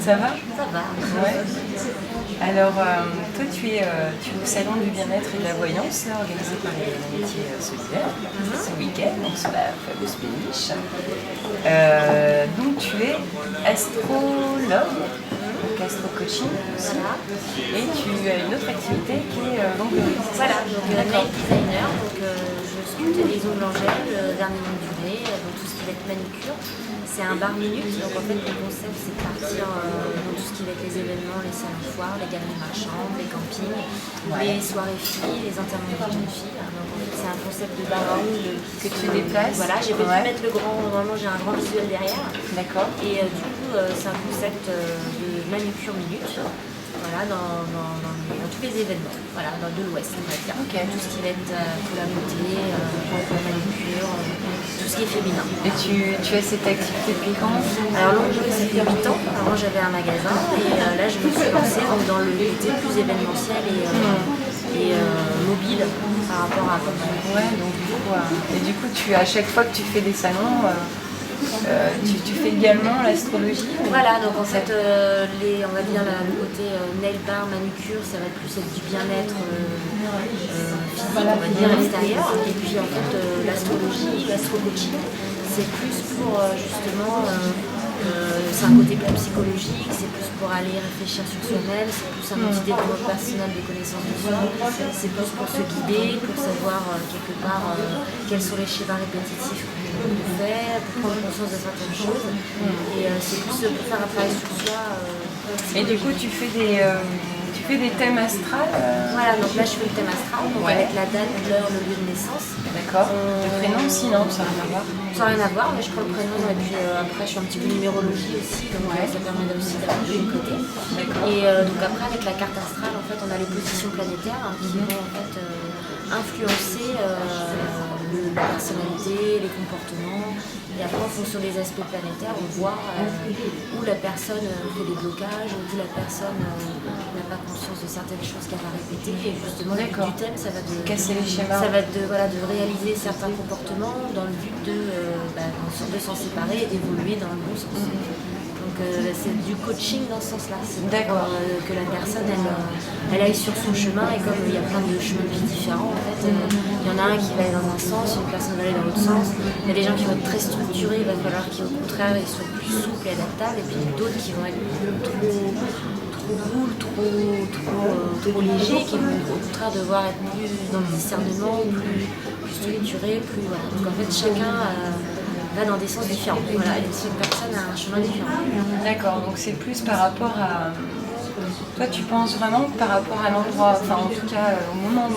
Ça va? Ça va. Ouais. Alors, toi, tu es au Salon du bien-être et de la voyance, là, organisé par l'amitié solidaire, ce week-end, donc sur la fameuse péniche. Donc, tu es astrologue, donc astro-coaching aussi, et tu as une autre activité qui est l'onglerie. Voilà, donc nail designer, donc je sculpte les ongles en gel, vernis longue durée, donc tout ce qui va être manucure. C'est un bar minute, donc en fait le concept c'est de partir dans tout ce qui va être les événements, les salons foires, les galeries marchandes, les campings, les soirées filles, les enterrements de jeunes filles. Donc en fait c'est un concept de bar à ongles que tu déplaces. Voilà, j'ai pu mettre le grand, normalement j'ai un grand visuel derrière. D'accord. Et du coup c'est un concept de manucure minute. Voilà, dans tous les événements, voilà, de l'Ouest, on va dire. Okay. Tout ce qui va être pour la beauté, pour la manucure, tout ce qui est féminin. Et tu as cette activité depuis quand? Alors l'onglerie, ça fait 8 ans. Avant, j'avais un magasin et là, je me suis lancée dans le côté plus événementiel et mobile par rapport à avant. Ouais, donc du coup, à chaque fois que tu fais des salons, tu fais également l'astrologie? Voilà, donc en fait, on va dire le côté nail bar, manucure, ça va plus être du bien-être physique, on va dire, extérieur. Et puis en fait, l'astrologie, l'astro-coaching, c'est plus pour justement, c'est un côté plus psychologique, c'est plus pour aller réfléchir sur soi-même, c'est plus un petit développement personnel de connaissance de soi, c'est plus pour se guider, pour savoir quelque part quels sont les schémas répétitifs qu'on fait, pour prendre conscience de certaines choses. Et c'est plus pour faire un travail sur soi. Et du coup, tu fais des thèmes astrales Voilà, donc là je fais le thème astral, donc avec la date, l'heure, le lieu de naissance. D'accord. Le prénom aussi, non? Ça n'a rien à voir. Ça n'a rien à voir, mais je prends le prénom et puis après je fais un petit peu de numérologie aussi, donc ça permet aussi d'avoir de côté. Et donc après avec la carte astrale, en fait on a les positions planétaires qui vont en fait influencer la personnalité, les comportements. Et après en fonction des aspects planétaires, on voit où la personne fait des blocages, où la personne n'a pas conscience de certaines choses qu'elle va répéter. Et justement le but du thème, ça va de casser les schémas. Ça va être de réaliser certains comportements dans le but de s'en séparer et d'évoluer dans le bon sens. Donc c'est du coaching dans ce sens-là. C'est pour que la personne elle aille sur son chemin, et comme il y a plein de chemins de vie différents en fait, il y en a un qui va aller dans un sens, une personne va aller dans l'autre sens. Il y a des gens qui vont être très structurés, il va falloir qu'au contraire ils soient plus souples et adaptables, et puis d'autres qui vont être trop légers, qui vont au contraire devoir être plus dans le discernement, plus structurés, plus voilà. Donc en fait chacun va dans des sens différents. Voilà, et chaque personne a un chemin différent. D'accord, donc c'est plus par rapport à... Toi, tu penses vraiment que par rapport à l'endroit, enfin en tout cas au moment où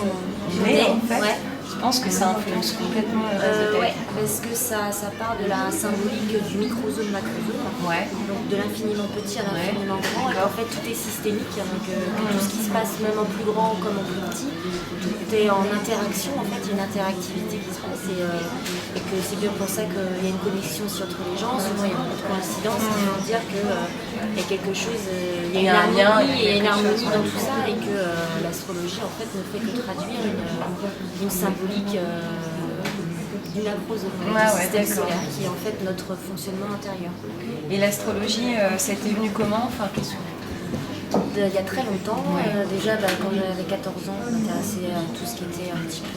on est en fait, je pense que ça influence complètement le reste de ta vie. Parce que ça part de la symbolique du microsome, macrosome, donc de l'infiniment petit à l'infiniment grand, et en fait tout est systémique, donc tout ce qui se passe même en plus grand comme en plus petit, tout est en interaction, en fait il y a une interactivité qui se passe, et que c'est bien pour ça qu'il y a une connexion aussi entre les gens. Souvent il y a beaucoup de coïncidences qui vont dire qu'il y a quelque chose, il y a une harmonie dans tout ça, et que l'astrologie en fait ne fait que traduire une symbolique d'une acrosome, du système solaire, qui est en fait notre fonctionnement intérieur. Et l'astrologie, ça t'est venu comment? Enfin, il y a très longtemps, déjà quand j'avais 14 ans, je m'intéressais à tout ce qui était un petit peu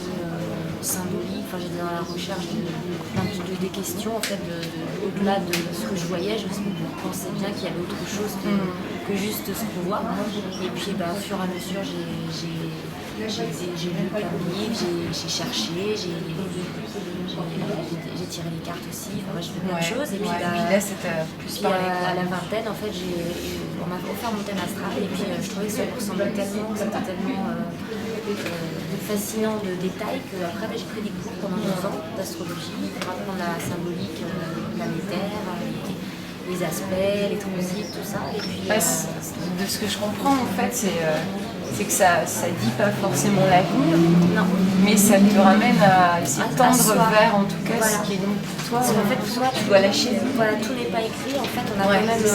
symbolique. Enfin, j'étais dans la recherche des questions en fait, au-delà de ce que je voyais. Je pensais bien qu'il y avait autre chose que juste ce qu'on voit. Et puis au fur et à mesure, j'ai lu plein de livres, j'ai cherché, j'ai tiré les cartes aussi, enfin, je fais plein de choses. Et puis, là, c'était plus par à la vingtaine, en fait, on m'a offert mon thème astral, et puis je trouvais que ça me ressemblait tellement, c'était tellement fascinant de détails, que après j'ai pris des cours pendant 2 ans d'astrologie pour apprendre la symbolique planétaire, les aspects, les transits, tout ça. Et puis, de ce que je comprends en fait, c'est que ça dit pas forcément l'avenir, mais ça te ramène à essayer de tendre vers en tout cas ce qui est donc pour toi. Parce qu'en fait, pour toi, tu dois lâcher. Voilà, tout n'est pas écrit. En fait, on a quand même,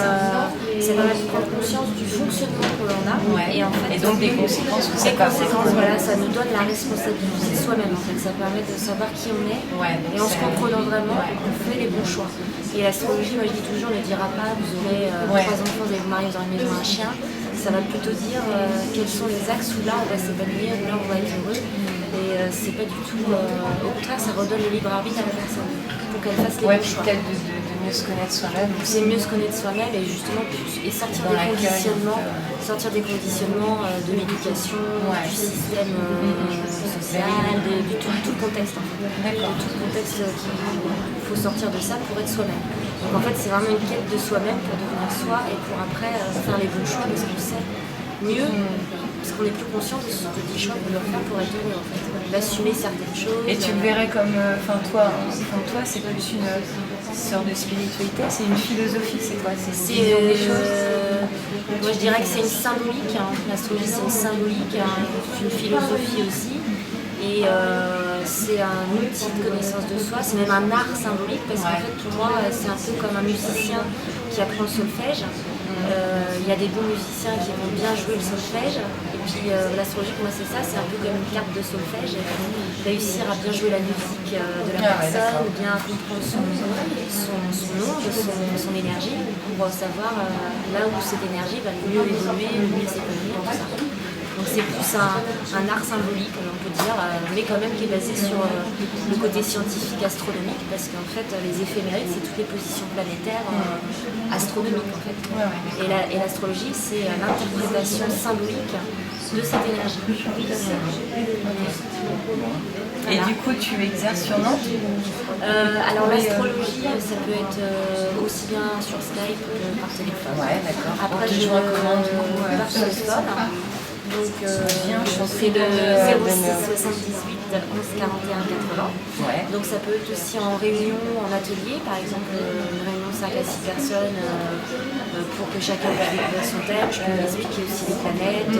c'est quand même prendre conscience du fonctionnement que l'on a, et donc des conséquences que ça peut avoir. Voilà, ça nous donne la responsabilité de soi-même. En fait, ça permet de savoir qui on est, et en se comprenant vraiment, on fait les bons choix. Et l'astrologie, moi je dis toujours, ne dira pas vous aurez 3 enfants, vous allez vous marier, vous aurez une maison, un chien. Ça va plutôt dire quels sont les axes où là on va s'épanouir, où là on va être heureux. Et c'est pas du tout. Au contraire, ça redonne le libre arbitre à la personne pour qu'elle fasse les bons choix. Peut-être de mieux se connaître soi-même. C'est mieux se connaître soi-même et justement et sortir des conditionnements de l'éducation, du système social, de tout le contexte en fait. D'accord. De tout le contexte qu'il faut sortir de ça pour être soi-même. Donc en fait c'est vraiment une quête de soi-même pour devenir soi et pour après faire les bons choix parce qu'on sait mieux, parce qu'on est plus conscient des choix qu'on doit faire pour être heureux en fait. D'assumer certaines choses. Et tu le verrais comme, toi c'est plus une sorte de spiritualité, c'est une philosophie, c'est quoi? C'est des choses. Moi je dirais que c'est une symbolique, l'astrologie c'est une symbolique, une philosophie aussi. Et c'est un outil de connaissance de soi, c'est même un art symbolique parce qu'en fait pour moi c'est un peu comme un musicien qui apprend le solfège. Il y a des bons musiciens qui vont bien jouer le solfège et puis l'astrologie pour moi c'est ça, c'est un peu comme une carte de solfège, réussir à bien jouer la musique de la personne, bien comprendre son onde, son énergie pour savoir là où cette énergie va le mieux évoluer, le mieux s'épanouir, tout ça. Donc c'est plus un art symbolique, on peut dire, mais quand même qui est basé sur le côté scientifique astronomique, parce qu'en fait les éphémérides c'est toutes les positions planétaires astronomiques en fait. Et l'astrologie c'est l'interprétation symbolique de cette énergie. Et du coup tu exerces sur Nantes? Alors l'astrologie ça peut être aussi bien sur Skype que par téléphone. Ouais, d'accord. Après je par téléphone. Donc c'est le 06 78 11 41 80. Donc ça peut être aussi en réunion, en atelier, par exemple une réunion 5 à 6 personnes pour que chacun puisse découvrir son thème. Je peux expliquer aussi les planètes,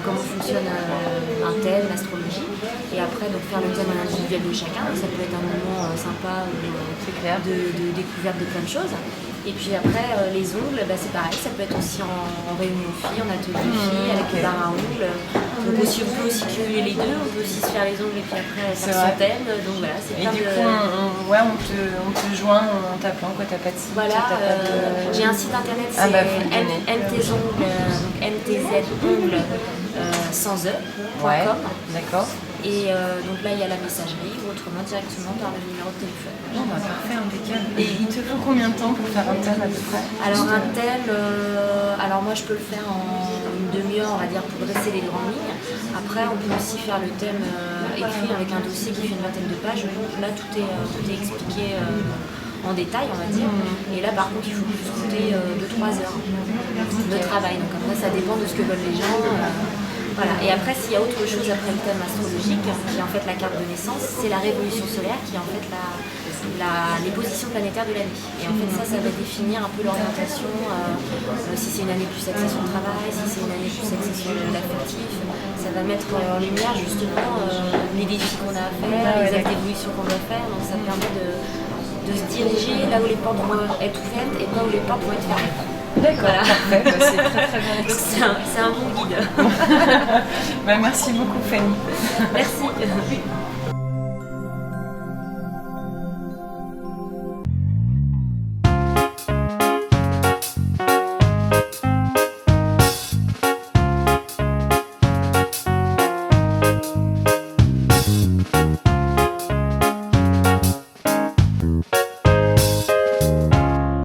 comment fonctionne un thème, l'astrologie. Et après donc faire le thème individuel de chacun. Donc, ça peut être un moment sympa de découverte de plein de choses. Et puis après, les ongles, c'est pareil, ça peut être aussi en réunion filles, en atelier filles, avec le bar à ongles. Donc aussi, on peut aussi cumuler les deux, on peut aussi se faire les ongles et puis après faire son thème. Donc voilà, c'est plein de... Et du coup, on te joint en t'appelant, quoi, t'as pas de site? Voilà, j'ai un site internet, c'est mtzongles, donc mtzongles sans e.com. D'accord. Et donc là il y a la messagerie ou autrement directement par le numéro de téléphone. Bon parfait, impeccable. Et il te faut combien de temps pour faire un thème à peu près? Alors un thème, alors moi je peux le faire en une demi-heure on va dire pour dresser les grandes lignes. Après on peut aussi faire le thème écrit avec un dossier qui fait une vingtaine de pages. Donc là tout est expliqué en détail on va dire. Et là par contre il faut plus compter 2-3 heures de travail. Donc après ça dépend de ce que veulent les gens. Voilà. Et après, s'il y a autre chose après le thème astrologique, qui est en fait la carte de naissance, c'est la révolution solaire qui est en fait les positions planétaires de l'année. Et en fait, ça va définir un peu l'orientation, si c'est une année plus axée sur le travail, si c'est une année plus axée sur l'affectif. Ça va mettre en lumière justement les défis qu'on a à faire, les actes d'évolution qu'on doit faire. Donc ça permet de se diriger là où les portes vont être ouvertes et pas où les portes vont être fermées. D'accord, parfait, c'est très très bien expliqué. C'est un bon guide. Merci beaucoup Fanny. Merci.